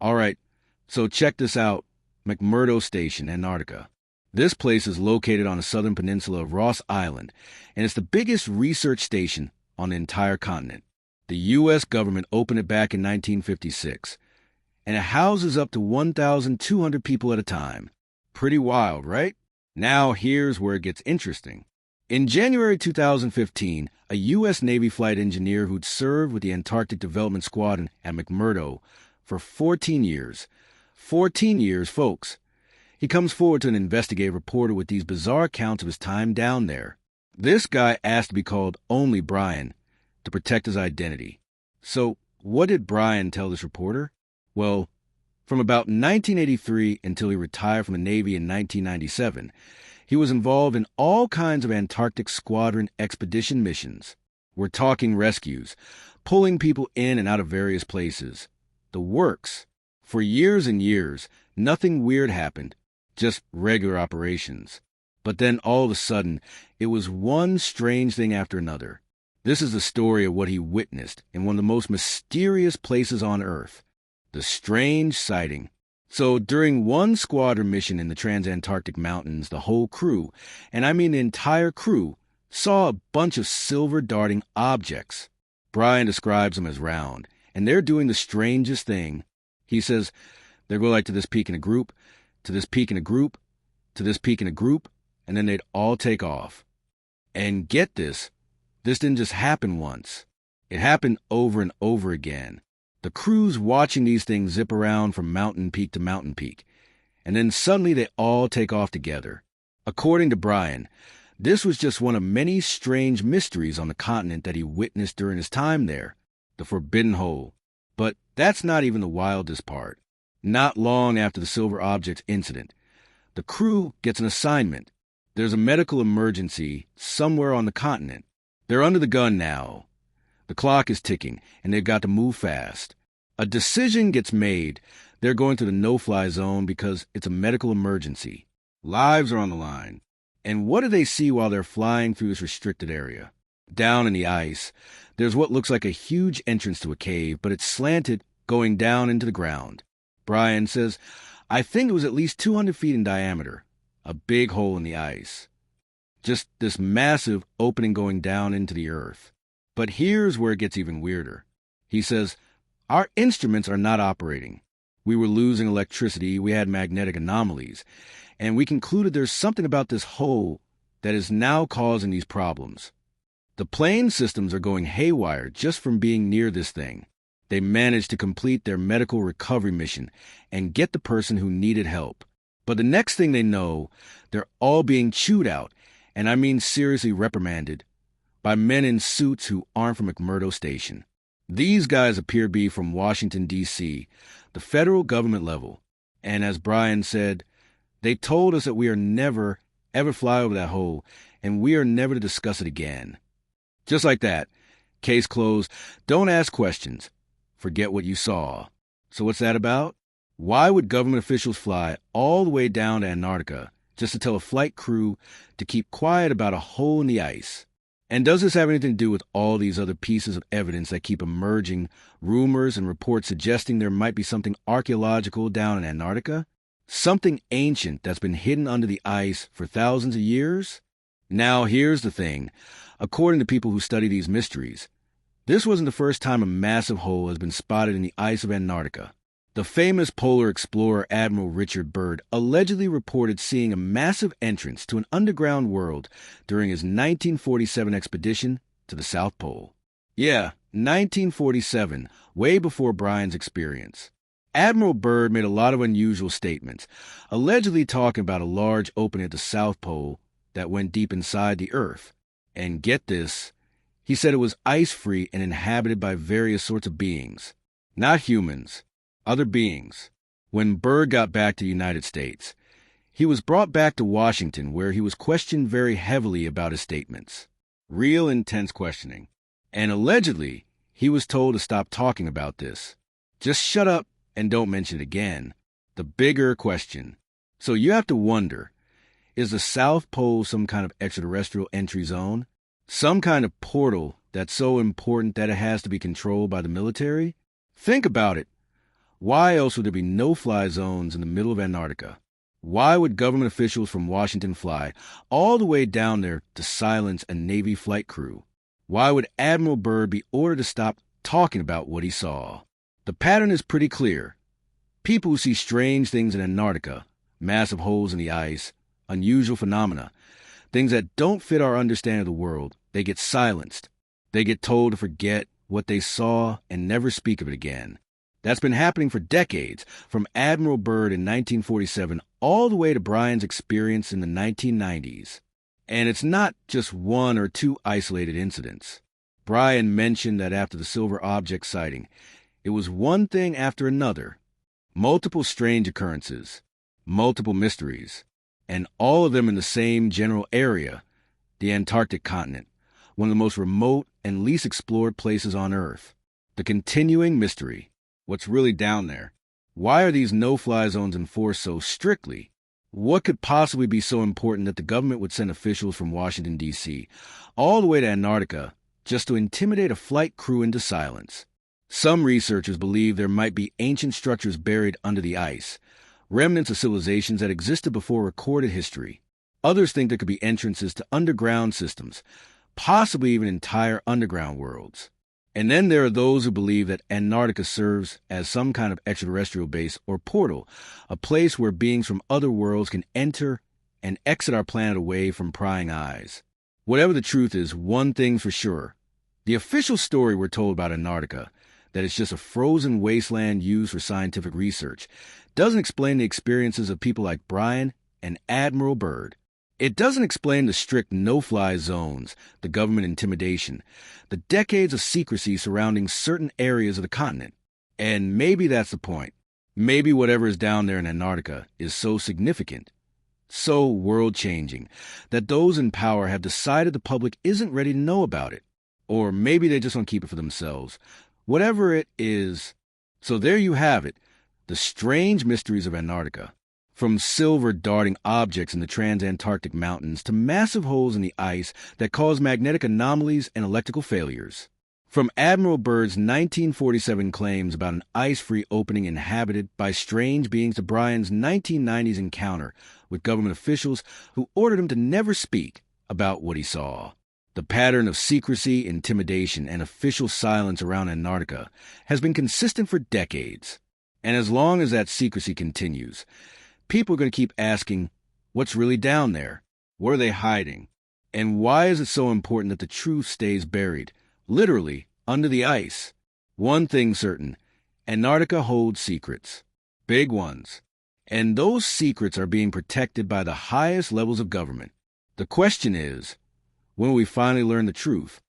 All right, so check this out. McMurdo Station, Antarctica. This place is located on the southern peninsula of Ross Island, and it's the biggest research station on the entire continent. The U.S. government opened it back in 1956, and it houses up to 1,200 people at a time. Pretty wild, right? Now here's where it gets interesting. In January 2015, a U.S. Navy flight engineer who'd served with the Antarctic Development Squadron at McMurdo for 14 years. 14 years, folks. He comes forward to an investigative reporter with these bizarre accounts of his time down there. This guy asked to be called only Brian to protect his identity. So, what did Brian tell this reporter? Well, from about 1983 until he retired from the Navy in 1997, he was involved in all kinds of Antarctic squadron expedition missions. We're talking rescues, pulling people in and out of various places. The works. For years and years, nothing weird happened, just regular operations. But then all of a sudden, it was one strange thing after another. This is the story of what he witnessed in one of the most mysterious places on Earth, the strange sighting. So during one squadron mission in the Transantarctic Mountains, the whole crew, and I mean the entire crew, saw a bunch of silver darting objects. Brian describes them as round, and they're doing the strangest thing. He says they go like to this peak in a group, to this peak in a group, to this peak in a group, and then they'd all take off. And get this didn't just happen once. It happened over and over again. The crew's watching these things zip around from mountain peak to mountain peak, and then suddenly they all take off together. According to Brian, this was just one of many strange mysteries on the continent that he witnessed during his time there, the Forbidden Hole. But that's not even the wildest part. Not long after the silver objects incident, the crew gets an assignment. There's a medical emergency somewhere on the continent. They're under the gun now. The clock is ticking, and they've got to move fast. A decision gets made. They're going to the no-fly zone because it's a medical emergency. Lives are on the line. And what do they see while they're flying through this restricted area? Down in the ice, there's what looks like a huge entrance to a cave, but it's slanted, going down into the ground. Brian says, I think it was at least 200 feet in diameter. A big hole in the ice. Just this massive opening going down into the earth. But here's where it gets even weirder. He says, our instruments are not operating. We were losing electricity, we had magnetic anomalies, and we concluded there's something about this hole that is now causing these problems. The plane systems are going haywire just from being near this thing. They managed to complete their medical recovery mission and get the person who needed help. But the next thing they know, they're all being chewed out, and I mean seriously reprimanded, by men in suits who aren't from McMurdo Station. These guys appear to be from Washington, D.C., the federal government level. And as Brian said, they told us that we are never, ever fly over that hole, and we are never to discuss it again. Just like that. Case closed. Don't ask questions. Forget what you saw. So what's that about? Why would government officials fly all the way down to Antarctica just to tell a flight crew to keep quiet about a hole in the ice? And does this have anything to do with all these other pieces of evidence that keep emerging, rumors and reports suggesting there might be something archaeological down in Antarctica? Something ancient that's been hidden under the ice for thousands of years? Now, here's the thing. According to people who study these mysteries, this wasn't the first time a massive hole has been spotted in the ice of Antarctica. The famous polar explorer Admiral Richard Byrd allegedly reported seeing a massive entrance to an underground world during his 1947 expedition to the South Pole. Yeah, 1947, way before Brian's experience. Admiral Byrd made a lot of unusual statements, allegedly talking about a large opening at the South Pole that went deep inside the Earth. And get this, he said it was ice-free and inhabited by various sorts of beings. Not humans. Other beings. When Byrd got back to the United States, he was brought back to Washington where he was questioned very heavily about his statements. Real intense questioning. And allegedly, he was told to stop talking about this. Just shut up and don't mention it again. The bigger question. So you have to wonder, is the South Pole some kind of extraterrestrial entry zone? Some kind of portal that's so important that it has to be controlled by the military? Think about it. Why else would there be no-fly zones in the middle of Antarctica? Why would government officials from Washington fly all the way down there to silence a Navy flight crew? Why would Admiral Byrd be ordered to stop talking about what he saw? The pattern is pretty clear. People who see strange things in Antarctica, massive holes in the ice, unusual phenomena, things that don't fit our understanding of the world, they get silenced. They get told to forget what they saw and never speak of it again. That's been happening for decades, from Admiral Byrd in 1947 all the way to Brian's experience in the 1990s. And it's not just one or two isolated incidents. Brian mentioned that after the silver object sighting, it was one thing after another. Multiple strange occurrences, multiple mysteries, and all of them in the same general area, the Antarctic continent, one of the most remote and least explored places on Earth. The continuing mystery. What's really down there? Why are these no-fly zones enforced so strictly? What could possibly be so important that the government would send officials from Washington, D.C., all the way to Antarctica just to intimidate a flight crew into silence? Some researchers believe there might be ancient structures buried under the ice, remnants of civilizations that existed before recorded history. Others think there could be entrances to underground systems, possibly even entire underground worlds. And then there are those who believe that Antarctica serves as some kind of extraterrestrial base or portal, a place where beings from other worlds can enter and exit our planet away from prying eyes. Whatever the truth is, one thing's for sure. The official story we're told about Antarctica, that it's just a frozen wasteland used for scientific research, doesn't explain the experiences of people like Brian and Admiral Byrd. It doesn't explain the strict no-fly zones, the government intimidation, the decades of secrecy surrounding certain areas of the continent. And maybe that's the point. Maybe whatever is down there in Antarctica is so significant, so world-changing, that those in power have decided the public isn't ready to know about it. Or maybe they just want to keep it for themselves. Whatever it is. So there you have it, the strange mysteries of Antarctica. From silver darting objects in the transantarctic mountains to massive holes in the ice that cause magnetic anomalies and electrical failures. From Admiral Byrd's 1947 claims about an ice-free opening inhabited by strange beings to Brian's 1990s encounter with government officials who ordered him to never speak about what he saw. The pattern of secrecy, intimidation, and official silence around Antarctica has been consistent for decades. And as long as that secrecy continues, people are going to keep asking, what's really down there? What are they hiding? And why is it so important that the truth stays buried, literally, under the ice? One thing certain, Antarctica holds secrets. Big ones. And those secrets are being protected by the highest levels of government. The question is, when will we finally learn the truth?